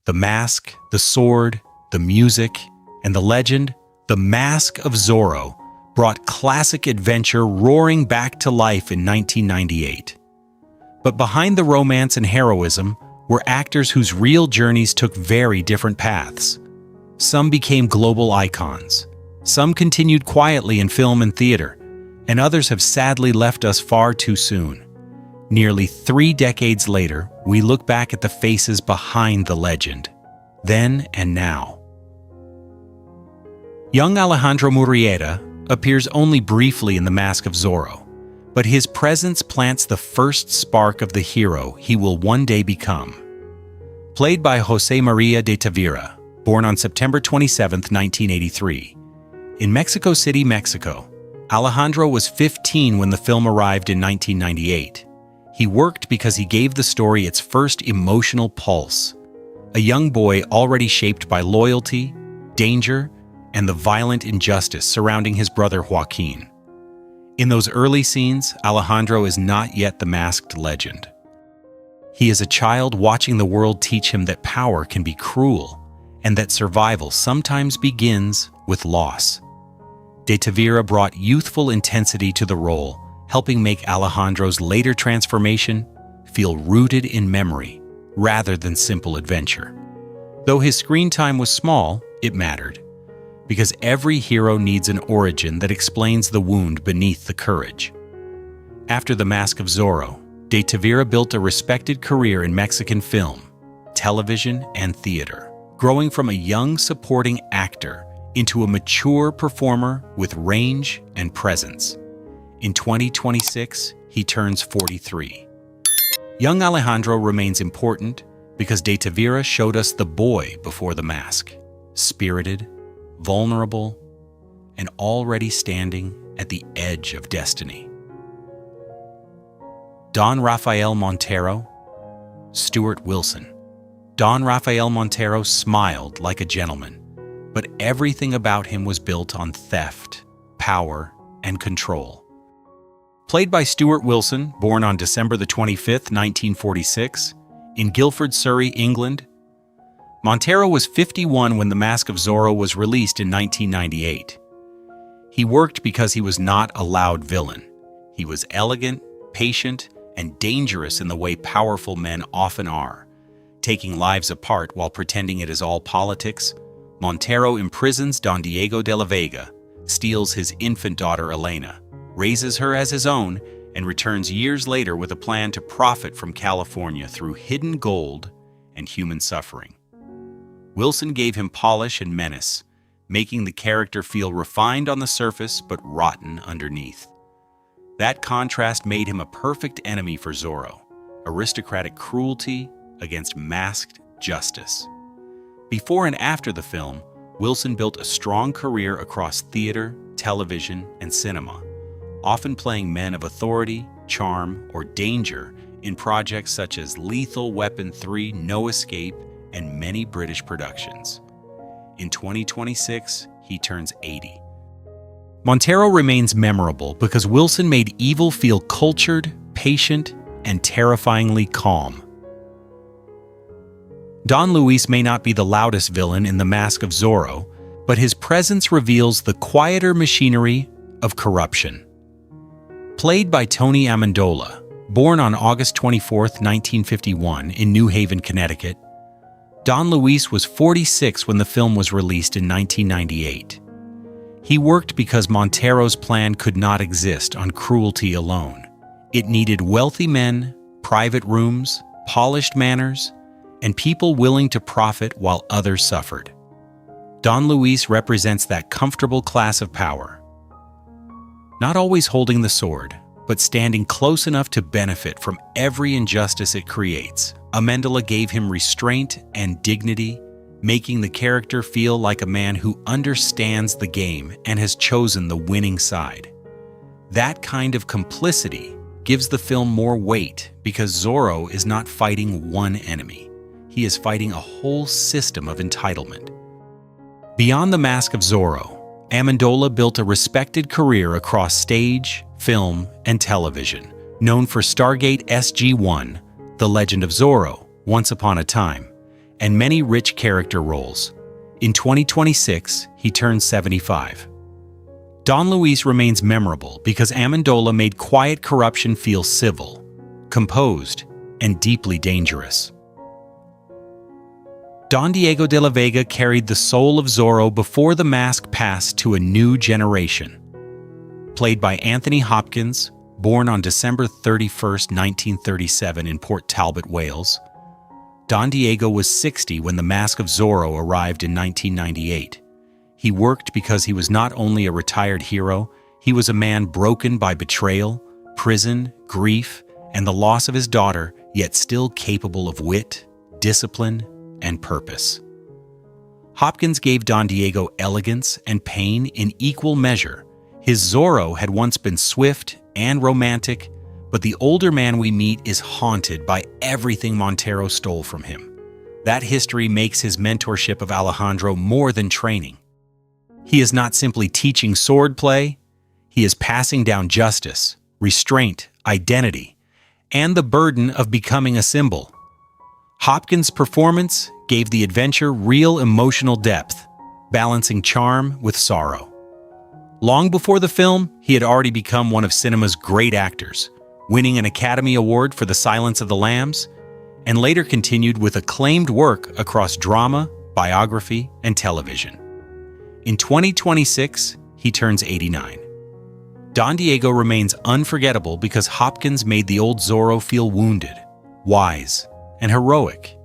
The mask, the sword, the music, and the legend, the Mask of Zorro, brought classic adventure roaring back to life in 1998. But behind the romance and heroism were actors whose real journeys took very different paths. Some became global icons, some continued quietly in film and theater, and others have sadly left us far too soon. Nearly 3 decades later, we look back at the faces behind the legend, then and now. Young Alejandro Murrieta appears only briefly in The Mask of Zorro, but his presence plants the first spark of the hero he will one day become. Played by José María de Tavira, born on September 27, 1983. In Mexico City, Mexico, Alejandro was 15 when the film arrived in 1998. He worked because he gave the story its first emotional pulse. A young boy already shaped by loyalty, danger, and the violent injustice surrounding his brother Joaquín. In those early scenes, Alejandro is not yet the masked legend. He is a child watching the world teach him that power can be cruel and that survival sometimes begins with loss. De Tavira brought youthful intensity to the role, helping make Alejandro's later transformation feel rooted in memory rather than simple adventure. Though his screen time was small, it mattered, because every hero needs an origin that explains the wound beneath the courage. After The Mask of Zorro, De Tavira built a respected career in Mexican film, television, and theater, growing from a young supporting actor into a mature performer with range and presence. In 2026, he turns 43. Young Alejandro remains important because De Tavira showed us the boy before the mask, spirited, vulnerable, and already standing at the edge of destiny. Don Rafael Montero, Stuart Wilson. Don Rafael Montero smiled like a gentleman, but everything about him was built on theft, power, and control. Played by Stuart Wilson, born on December 25, 1946, in Guildford, Surrey, England, Montero was 51 when The Mask of Zorro was released in 1998. He worked because he was not a loud villain. He was elegant, patient, and dangerous in the way powerful men often are. Taking lives apart while pretending it is all politics, Montero imprisons Don Diego de la Vega, steals his infant daughter Elena, raises her as his own, and returns years later with a plan to profit from California through hidden gold and human suffering. Wilson gave him polish and menace, making the character feel refined on the surface but rotten underneath. That contrast made him a perfect enemy for Zorro, aristocratic cruelty against masked justice. Before and after the film, Wilson built a strong career across theater, television, and cinema, often playing men of authority, charm, or danger in projects such as Lethal Weapon 3, No Escape, and many British productions. In 2026, he turns 80. Montero remains memorable because Wilson made evil feel cultured, patient, and terrifyingly calm. Don Luis may not be the loudest villain in The Mask of Zorro, but his presence reveals the quieter machinery of corruption. Played by Tony Amendola, born on August 24, 1951, in New Haven, Connecticut, Don Luis was 46 when the film was released in 1998. He worked because Montero's plan could not exist on cruelty alone. It needed wealthy men, private rooms, polished manners, and people willing to profit while others suffered. Don Luis represents that comfortable class of power, not always holding the sword, but standing close enough to benefit from every injustice it creates. Amendola gave him restraint and dignity, making the character feel like a man who understands the game and has chosen the winning side. That kind of complicity gives the film more weight because Zorro is not fighting one enemy. He is fighting a whole system of entitlement. Beyond The Mask of Zorro, Amendola built a respected career across stage, film, and television, known for Stargate SG-1, The Legend of Zorro, Once Upon a Time, and many rich character roles. In 2026, he turned 75. Don Luis remains memorable because Amendola made quiet corruption feel civil, composed, and deeply dangerous. Don Diego de la Vega carried the soul of Zorro before the mask passed to a new generation. Played by Anthony Hopkins, born on December 31, 1937 in Port Talbot, Wales, Don Diego was 60 when the Mask of Zorro arrived in 1998. He worked because he was not only a retired hero, he was a man broken by betrayal, prison, grief, and the loss of his daughter, yet still capable of wit, discipline, and purpose. Hopkins gave Don Diego elegance and pain in equal measure. His Zorro had once been swift and romantic, but the older man we meet is haunted by everything Montero stole from him. That history makes his mentorship of Alejandro more than training. He is not simply teaching swordplay, he is passing down justice, restraint, identity, and the burden of becoming a symbol. Hopkins' performance gave the adventure real emotional depth, balancing charm with sorrow. Long before the film, he had already become one of cinema's great actors, winning an Academy Award for The Silence of the Lambs, and later continued with acclaimed work across drama, biography, and television. In 2026, he turns 89. Don Diego remains unforgettable because Hopkins made the old Zorro feel wounded, wise, and heroic,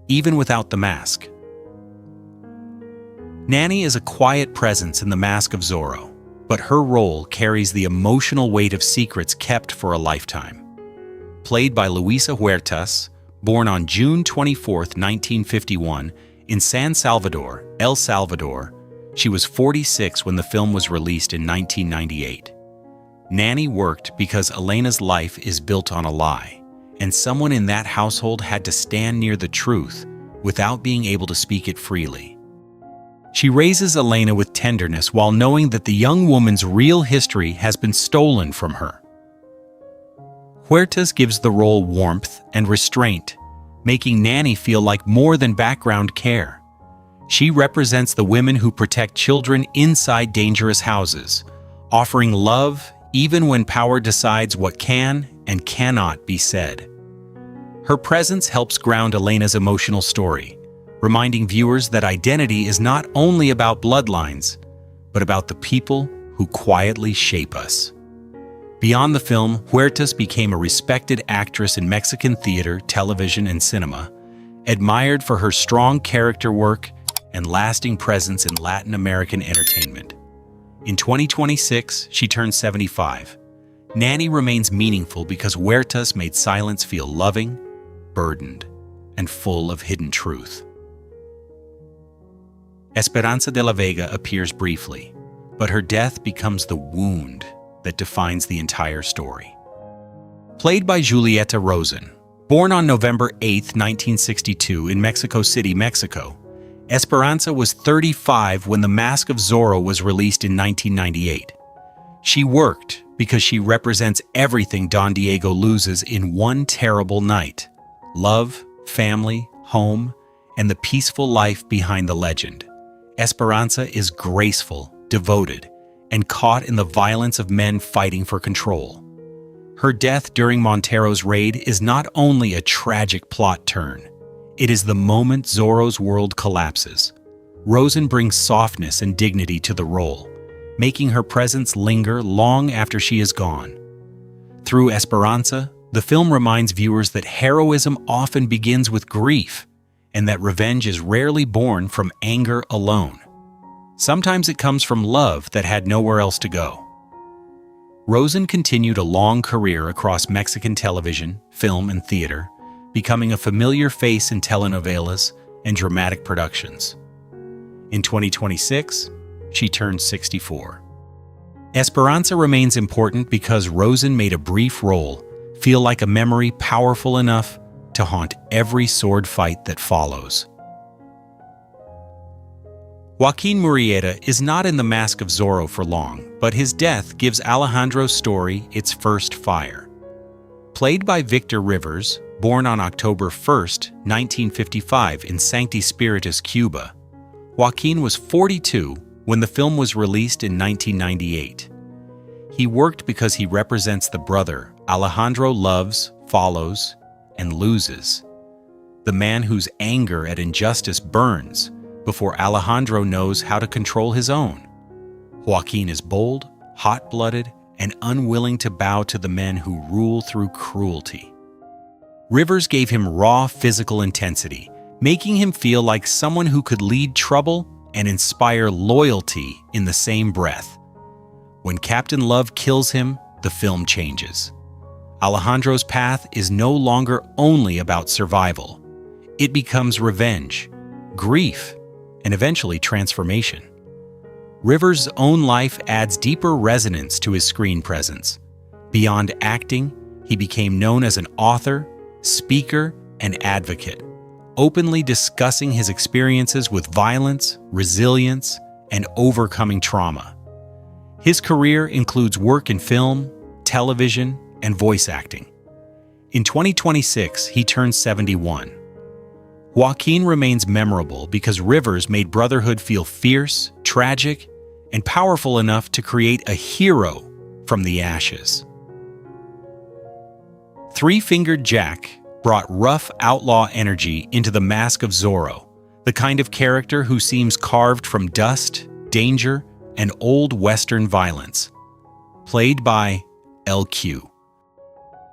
even without the mask. Nanny is a quiet presence in the Mask of Zorro, but her role carries the emotional weight of secrets kept for a lifetime. Played by Luisa Huertas, born on June 24, 1951, in San Salvador, El Salvador, she was 46 when the film was released in 1998. Nanny worked because Elena's life is built on a lie, and someone in that household had to stand near the truth without being able to speak it freely. She raises Elena with tenderness while knowing that the young woman's real history has been stolen from her. Huertas gives the role warmth and restraint, making Nanny feel like more than background care. She represents the women who protect children inside dangerous houses, offering love even when power decides what can and cannot be said. Her presence helps ground Elena's emotional story, reminding viewers that identity is not only about bloodlines, but about the people who quietly shape us. Beyond the film, Huertas became a respected actress in Mexican theater, television, and cinema, admired for her strong character work and lasting presence in Latin American entertainment. In 2026, she turned 75. Nanny remains meaningful because Huertas made silence feel loving, burdened, and full of hidden truth. Esperanza de la Vega appears briefly, but her death becomes the wound that defines the entire story. Played by Julieta Rosen, born on November 8, 1962 in Mexico City, Mexico, Esperanza was 35 when The Mask of Zorro was released in 1998. She worked because she represents everything Don Diego loses in one terrible night: love, family, home, and the peaceful life behind the legend. Esperanza is graceful, devoted, and caught in the violence of men fighting for control. Her death during Montero's raid is not only a tragic plot turn, it is the moment Zorro's world collapses. Rosen brings softness and dignity to the role, making her presence linger long after she is gone. Through Esperanza, the film reminds viewers that heroism often begins with grief, and that revenge is rarely born from anger alone. Sometimes it comes from love that had nowhere else to go. Rosen continued a long career across Mexican television, film, and theater, becoming a familiar face in telenovelas and dramatic productions. In 2026, she turned 64. Esperanza remains important because Rosen made a brief role feel like a memory powerful enough to haunt every sword fight that follows. Joaquín Murrieta is not in The Mask of Zorro for long, but his death gives Alejandro's story its first fire. Played by Victor Rivers, born on October 1st, 1955 in Sancti Spiritus, Cuba, Joaquín was 42 when the film was released in 1998. He worked because he represents the brother Alejandro loves, follows, and loses. The man whose anger at injustice burns before Alejandro knows how to control his own. Joaquín is bold, hot-blooded, and unwilling to bow to the men who rule through cruelty. Rivers gave him raw physical intensity, making him feel like someone who could lead trouble and inspire loyalty in the same breath. When Captain Love kills him, the film changes. Alejandro's path is no longer only about survival. It becomes revenge, grief, and eventually transformation. Rivers' own life adds deeper resonance to his screen presence. Beyond acting, he became known as an author, speaker, and advocate, openly discussing his experiences with violence, resilience, and overcoming trauma. His career includes work in film, television, and voice acting. In 2026, he turns 71. Joaquín remains memorable because Rivers made brotherhood feel fierce, tragic, and powerful enough to create a hero from the ashes. Three-Fingered Jack brought rough outlaw energy into the Mask of Zorro, the kind of character who seems carved from dust, danger, and old Western violence. Played by L.Q.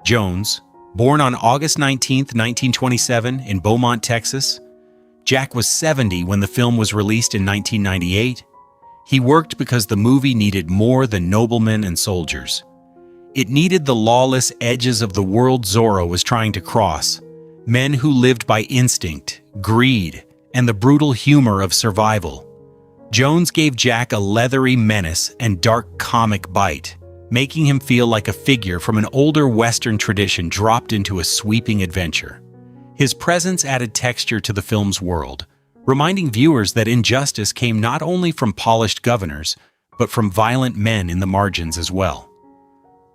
Jones, born on August 19, 1927 in Beaumont, Texas, Jack was 70 when the film was released in 1998. He worked because the movie needed more than noblemen and soldiers. It needed the lawless edges of the world Zorro was trying to cross, men who lived by instinct, greed, and the brutal humor of survival. Jones gave Jack a leathery menace and dark comic bite, making him feel like a figure from an older Western tradition dropped into a sweeping adventure. His presence added texture to the film's world, reminding viewers that injustice came not only from polished governors, but from violent men in the margins as well.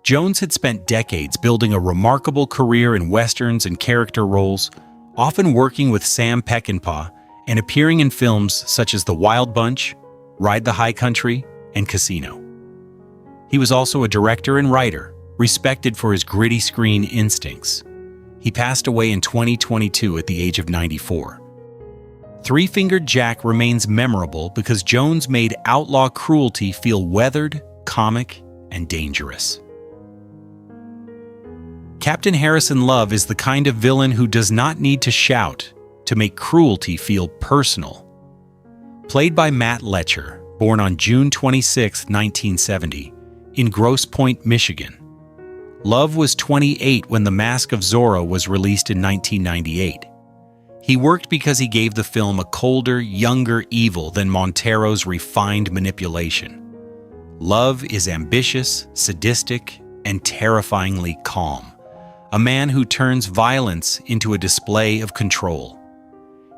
Jones had spent decades building a remarkable career in westerns and character roles, often working with Sam Peckinpah and appearing in films such as The Wild Bunch, Ride the High Country, and Casino. He was also a director and writer, respected for his gritty screen instincts. He passed away in 2022 at the age of 94. Three-Fingered Jack remains memorable because Jones made outlaw cruelty feel weathered, comic, and dangerous. Captain Harrison Love is the kind of villain who does not need to shout to make cruelty feel personal. Played by Matt Letscher, born on June 26, 1970, in Grosse Pointe, Michigan. Love was 28 when The Mask of Zorro was released in 1998. He worked because he gave the film a colder, younger evil than Montero's refined manipulation. Love is ambitious, sadistic, and terrifyingly calm. A man who turns violence into a display of control.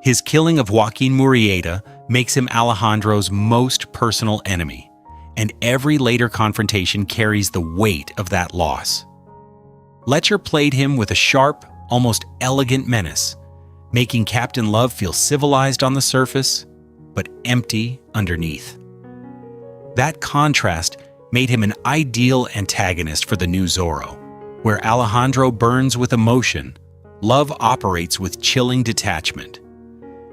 His killing of Joaquín Murrieta makes him Alejandro's most personal enemy, and every later confrontation carries the weight of that loss. Letscher played him with a sharp, almost elegant menace, making Captain Love feel civilized on the surface, but empty underneath. That contrast made him an ideal antagonist for the new Zorro. Where Alejandro burns with emotion, Love operates with chilling detachment.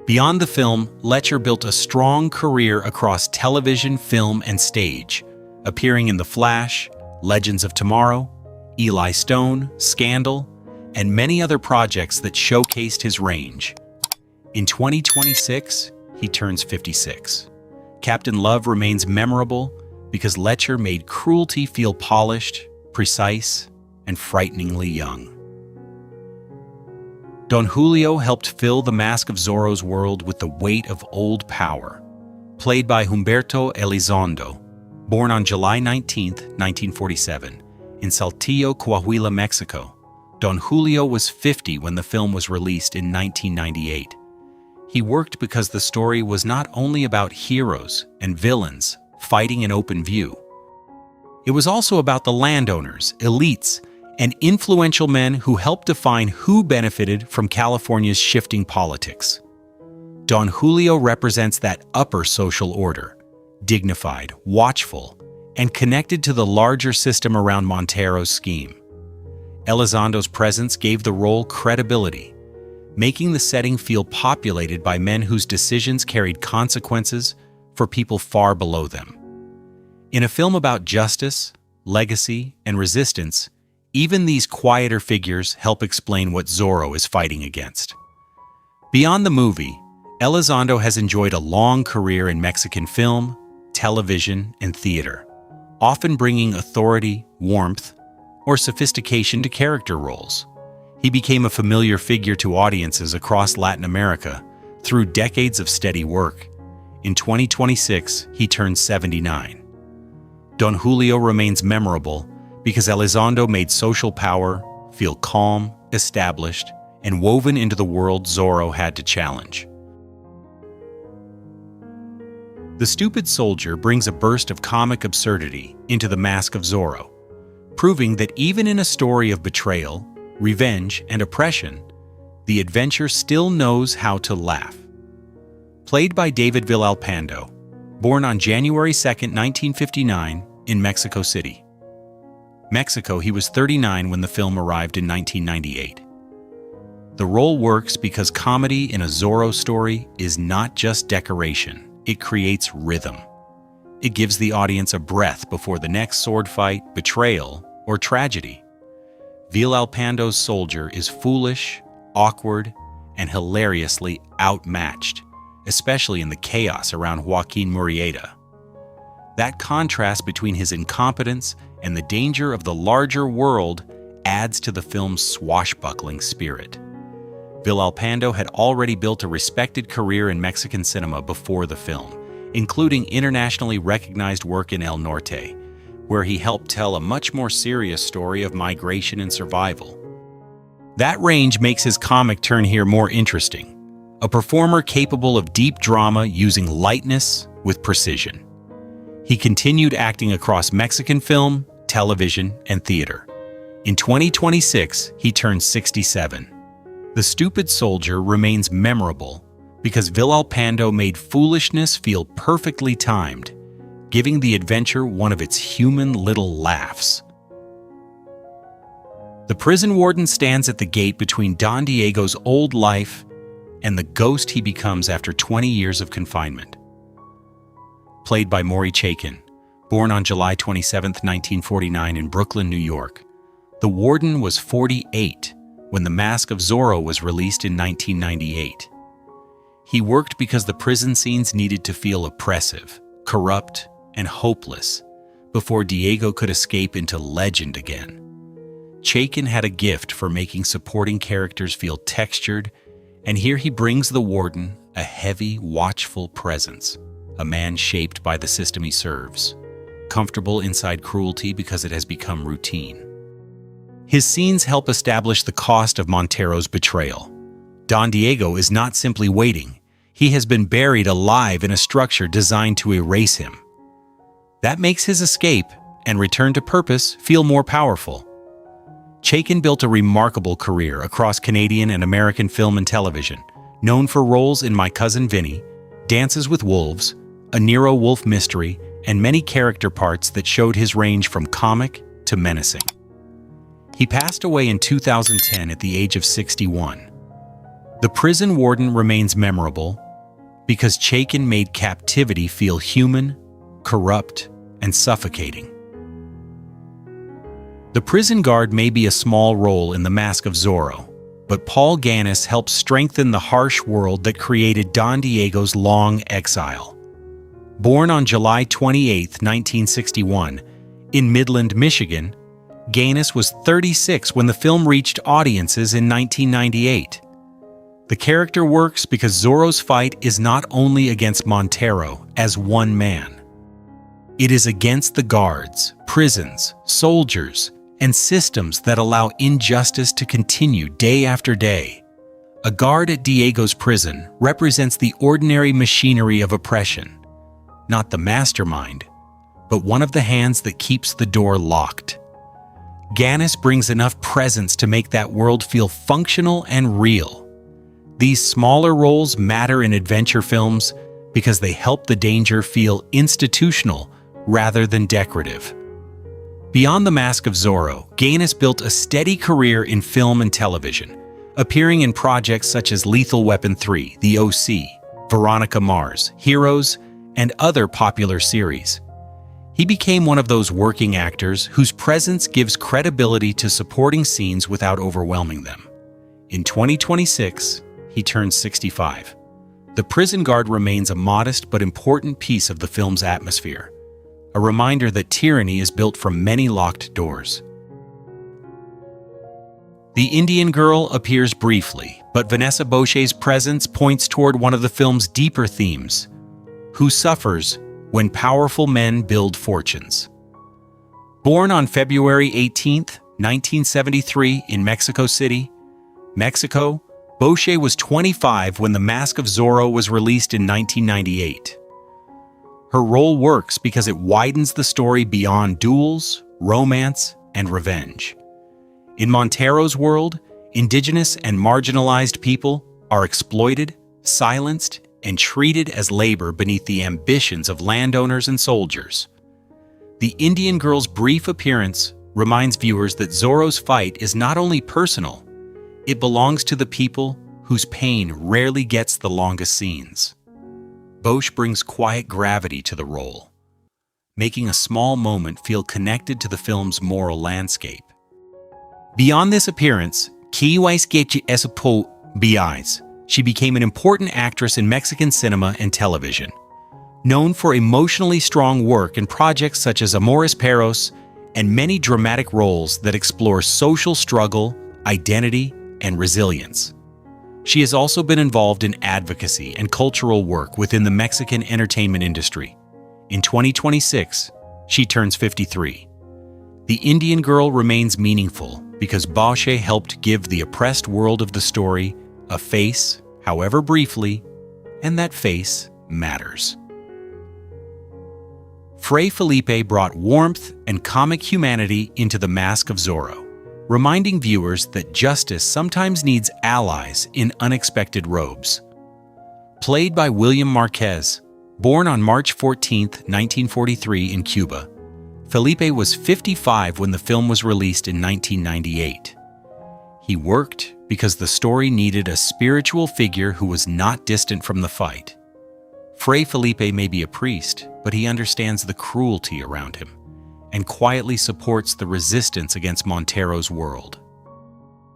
Beyond the film, Letscher built a strong career across television, film, and stage, appearing in The Flash, Legends of Tomorrow, Eli Stone, Scandal, and many other projects that showcased his range. In 2026, he turns 56. Captain Love remains memorable because Letscher made cruelty feel polished, precise, and frighteningly young. Don Julio helped fill the Mask of Zorro's world with the weight of old power. Played by Humberto Elizondo, born on July 19, 1947, in Saltillo, Coahuila, Mexico, Don Julio was 50 when the film was released in 1998. He worked because the story was not only about heroes and villains fighting in open view. It was also about the landowners, elites, and influential men who helped define who benefited from California's shifting politics. Don Julio represents that upper social order, dignified, watchful, and connected to the larger system around Montero's scheme. Elizondo's presence gave the role credibility, making the setting feel populated by men whose decisions carried consequences for people far below them. In a film about justice, legacy, and resistance, even these quieter figures help explain what Zorro is fighting against. Beyond the movie, Elizondo has enjoyed a long career in Mexican film, television, and theater, often bringing authority, warmth, or sophistication to character roles. He became a familiar figure to audiences across Latin America through decades of steady work. In 2026, he turned 79. Don Julio remains memorable because Elizondo made social power feel calm, established, and woven into the world Zorro had to challenge. The Stupid Soldier brings a burst of comic absurdity into the Mask of Zorro, proving that even in a story of betrayal, revenge, and oppression, the adventure still knows how to laugh. Played by David Villalpando, born on January 2, 1959, in Mexico City. Mexico, he was 39 when the film arrived in 1998. The role works because comedy in a Zorro story is not just decoration. It creates rhythm. It gives the audience a breath before the next sword fight, betrayal, or tragedy. Villalpando's soldier is foolish, awkward, and hilariously outmatched, especially in the chaos around Joaquín Murrieta. That contrast between his incompetence and the danger of the larger world adds to the film's swashbuckling spirit. Villalpando had already built a respected career in Mexican cinema before the film, including internationally recognized work in El Norte, where he helped tell a much more serious story of migration and survival. That range makes his comic turn here more interesting, a performer capable of deep drama using lightness with precision. He continued acting across Mexican film, television, and theater. In 2026, he turned 67. The Stupid Soldier remains memorable because Villalpando made foolishness feel perfectly timed, giving the adventure one of its human little laughs. The prison warden stands at the gate between Don Diego's old life and the ghost he becomes after 20 years of confinement. Played by Maury Chaykin, born on July 27, 1949 in Brooklyn, New York, the warden was 48 when The Mask of Zorro was released in 1998. He worked because the prison scenes needed to feel oppressive, corrupt, and hopeless before Diego could escape into legend again. Chaykin had a gift for making supporting characters feel textured, and here he brings the warden a heavy, watchful presence, a man shaped by the system he serves, comfortable inside cruelty because it has become routine. His scenes help establish the cost of Montero's betrayal. Don Diego is not simply waiting. He has been buried alive in a structure designed to erase him. That makes his escape and return to purpose feel more powerful. Chaykin built a remarkable career across Canadian and American film and television, known for roles in My Cousin Vinny, Dances with Wolves, A Nero Wolfe Mystery, and many character parts that showed his range from comic to menacing. He passed away in 2010 at the age of 61. The prison warden remains memorable because Chaykin made captivity feel human, corrupt, and suffocating. The prison guard may be a small role in The Mask of Zorro, but Paul Ganis helps strengthen the harsh world that created Don Diego's long exile. Born on July 28, 1961, in Midland, Michigan, Ganis was 36 when the film reached audiences in 1998. The character works because Zorro's fight is not only against Montero as one man. It is against the guards, prisons, soldiers, and systems that allow injustice to continue day after day. A guard at Diego's prison represents the ordinary machinery of oppression, not the mastermind, but one of the hands that keeps the door locked. Ganis brings enough presence to make that world feel functional and real. These smaller roles matter in adventure films because they help the danger feel institutional rather than decorative. Beyond the Mask of Zorro, Ganis built a steady career in film and television, appearing in projects such as Lethal Weapon 3, The O.C., Veronica Mars, Heroes, and other popular series. He became one of those working actors whose presence gives credibility to supporting scenes without overwhelming them. In 2026, he turned 65. The prison guard remains a modest but important piece of the film's atmosphere, a reminder that tyranny is built from many locked doors. The Indian girl appears briefly, but Vanessa Boucher's presence points toward one of the film's deeper themes: who suffers when powerful men build fortunes. Born on February 18, 1973 in Mexico City, Mexico, Boucher was 25 when The Mask of Zorro was released in 1998. Her role works because it widens the story beyond duels, romance, and revenge. In Montero's world, indigenous and marginalized people are exploited, silenced, and treated as labor beneath the ambitions of landowners and soldiers. The Indian girl's brief appearance reminds viewers that Zorro's fight is not only personal, it belongs to the people whose pain rarely gets the longest scenes. Boucher brings quiet gravity to the role, making a small moment feel connected to the film's moral landscape. Beyond this appearance, she became an important actress in Mexican cinema and television, known for emotionally strong work in projects such as Amores Perros and many dramatic roles that explore social struggle, identity, and resilience. She has also been involved in advocacy and cultural work within the Mexican entertainment industry. In 2026, she turns 53. The Indian girl remains meaningful because Boucher helped give the oppressed world of the story a face, however briefly, and that face matters. Fray Felipe brought warmth and comic humanity into The Mask of Zorro, reminding viewers that justice sometimes needs allies in unexpected robes. Played by William Marquez, born on March 14, 1943 in Cuba, Felipe was 55 when the film was released in 1998. He worked because the story needed a spiritual figure who was not distant from the fight. Fray Felipe may be a priest, but he understands the cruelty around him and quietly supports the resistance against Montero's world.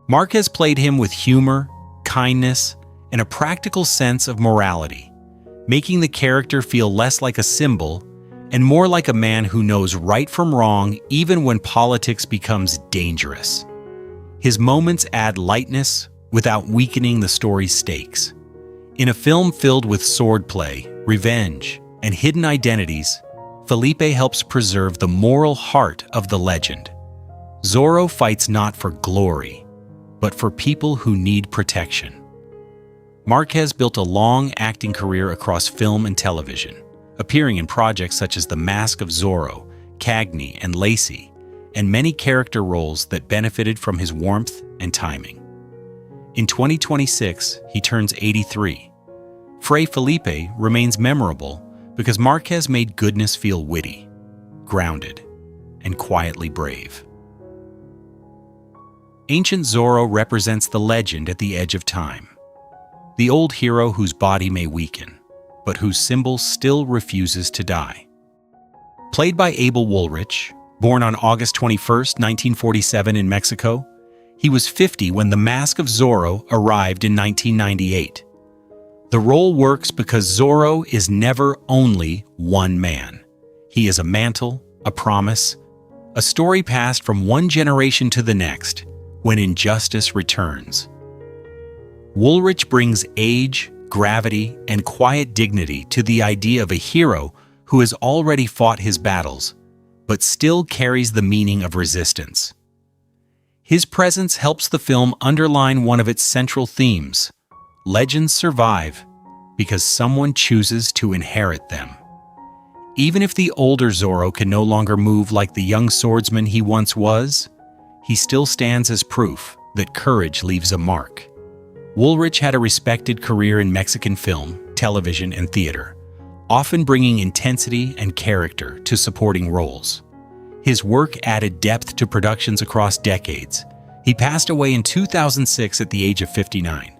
Marquez played him with humor, kindness, and a practical sense of morality, making the character feel less like a symbol and more like a man who knows right from wrong even when politics becomes dangerous. His moments add lightness without weakening the story's stakes. In a film filled with swordplay, revenge, and hidden identities, Felipe helps preserve the moral heart of the legend. Zorro fights not for glory, but for people who need protection. Marquez built a long acting career across film and television, appearing in projects such as The Mask of Zorro, Cagney, and Lacey, and many character roles that benefited from his warmth and timing. In 2026, he turns 83. Fray Felipe remains memorable because Marquez made goodness feel witty, grounded, and quietly brave. Ancient Zorro represents the legend at the edge of time, the old hero whose body may weaken, but whose symbol still refuses to die. Played by Abel Woolrich, born on August 21, 1947 in Mexico, he was 50 when The Mask of Zorro arrived in 1998. The role works because Zorro is never only one man. He is a mantle, a promise, a story passed from one generation to the next when injustice returns. Woolrich brings age, gravity, and quiet dignity to the idea of a hero who has already fought his battles, but still carries the meaning of resistance. His presence helps the film underline one of its central themes: legends survive because someone chooses to inherit them. Even if the older Zorro can no longer move like the young swordsman he once was, he still stands as proof that courage leaves a mark. Woolrich had a respected career in Mexican film, television, and theater, often bringing intensity and character to supporting roles. His work added depth to productions across decades. He passed away in 2006 at the age of 59.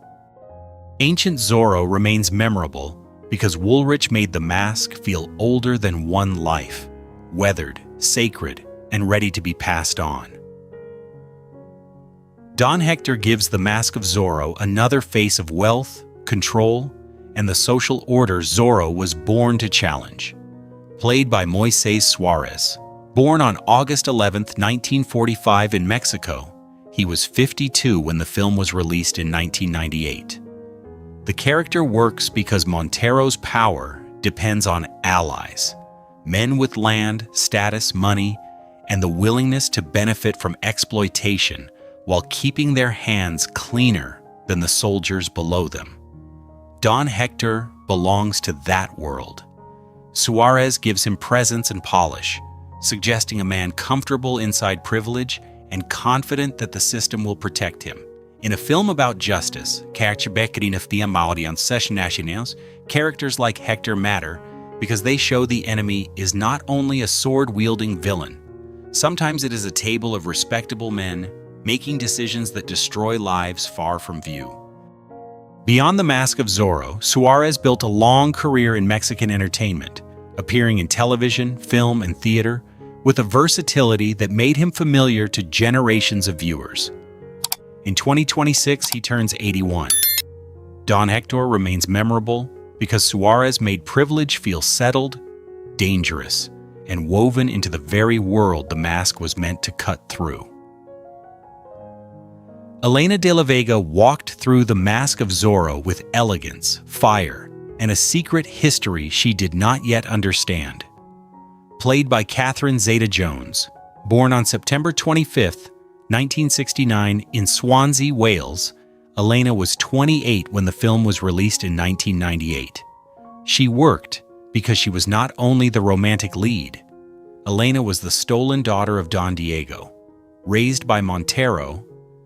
Ancient Zorro remains memorable because Woolrich made the mask feel older than one life, weathered, sacred, and ready to be passed on. Don Hector gives the Mask of Zorro another face of wealth, control, and the social order Zorro was born to challenge. Played by Moises Suarez, born on August 11, 1945 in Mexico, he was 52 when the film was released in 1998. The character works because Montero's power depends on allies, men with land, status, money, and the willingness to benefit from exploitation while keeping their hands cleaner than the soldiers below them. Don Hector belongs to that world. Suarez gives him presence and polish, suggesting a man comfortable inside privilege and confident that the system will protect him. In a film about justice, characters like Hector matter because they show the enemy is not only a sword-wielding villain. Sometimes it is a table of respectable men making decisions that destroy lives far from view. Beyond the Mask of Zorro, Suarez built a long career in Mexican entertainment, appearing in television, film, and theater, with a versatility that made him familiar to generations of viewers. In 2026, he turns 81. Don Hector remains memorable because Suarez made privilege feel settled, dangerous, and woven into the very world the mask was meant to cut through. Elena de la Vega walked through the Mask of Zorro with elegance, fire, and a secret history she did not yet understand. Played by Zeta-Jones, born on September 25, 1969 in Swansea, Wales, Elena was 28 when the film was released in 1998. She worked because she was not only the romantic lead. Elena was the stolen daughter of Don Diego, raised by Montero,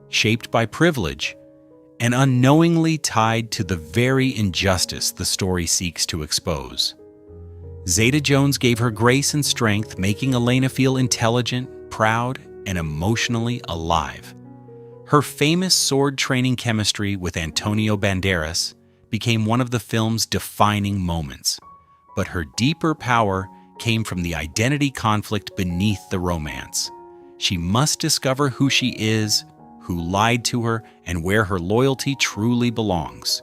shaped by privilege, and unknowingly tied to the very injustice the story seeks to expose. Zeta-Jones gave her grace and strength, making Elena feel intelligent, proud, and emotionally alive. Her famous sword training chemistry with Antonio Banderas became one of the film's defining moments, but her deeper power came from the identity conflict beneath the romance. She must discover who she is, who lied to her, and where her loyalty truly belongs.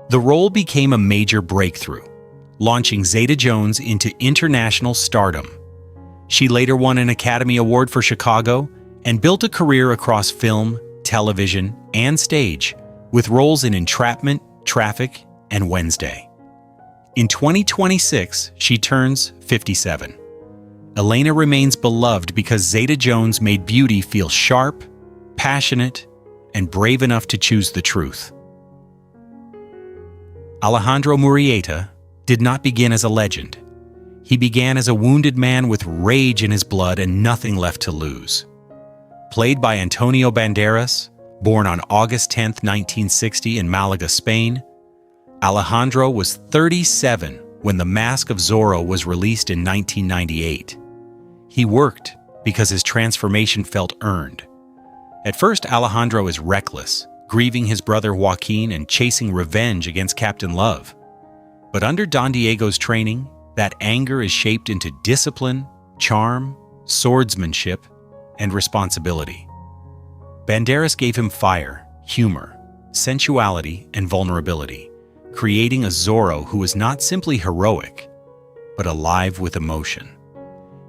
The role became a major breakthrough, launching Zeta-Jones into international stardom. She later won an Academy Award for Chicago and built a career across film, television, and stage, with roles in Entrapment, Traffic, and Wednesday. In 2026, she turns 57. Elena remains beloved because Zeta-Jones made beauty feel sharp, passionate, and brave enough to choose the truth. Alejandro Murrieta did not begin as a legend. He began as a wounded man with rage in his blood and nothing left to lose. Played by Antonio Banderas, born on August 10, 1960 in Malaga, Spain, Alejandro was 37 when The Mask of Zorro was released in 1998. He worked because his transformation felt earned. At first, Alejandro is reckless, grieving his brother Joaquín and chasing revenge against Captain Love. But under Don Diego's training, that anger is shaped into discipline, charm, swordsmanship, and responsibility. Banderas gave him fire, humor, sensuality, and vulnerability, creating a Zorro who was not simply heroic, but alive with emotion.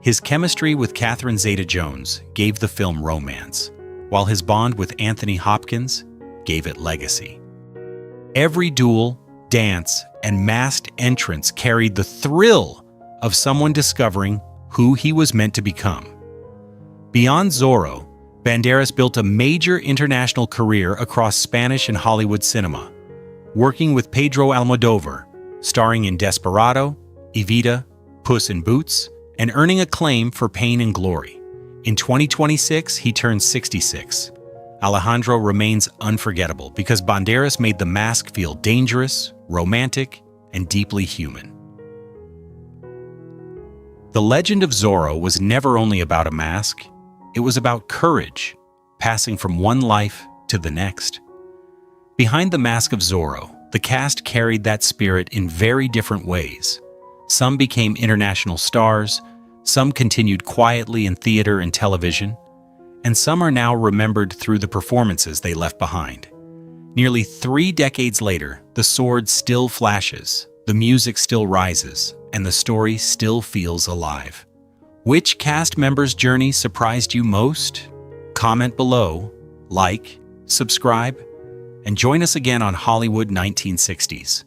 His chemistry with Catherine Zeta-Jones gave the film romance, while his bond with Anthony Hopkins gave it legacy. Every duel, dance, and masked entrance carried the thrill of someone discovering who he was meant to become. Beyond Zorro, Banderas built a major international career across Spanish and Hollywood cinema, working with Pedro Almodóvar, starring in Desperado, Evita, Puss in Boots, and earning acclaim for Pain and Glory. In 2026, he turns 66. Alejandro remains unforgettable because Banderas made the mask feel dangerous, romantic, and deeply human. The legend of Zorro was never only about a mask, it was about courage, passing from one life to the next. Behind the Mask of Zorro, the cast carried that spirit in very different ways. Some became international stars, some continued quietly in theater and television, and some are now remembered through the performances they left behind. Nearly 3 decades later, the sword still flashes, the music still rises, and the story still feels alive. Which cast member's journey surprised you most? Comment below, like, subscribe, and join us again on Hollywood 1960s.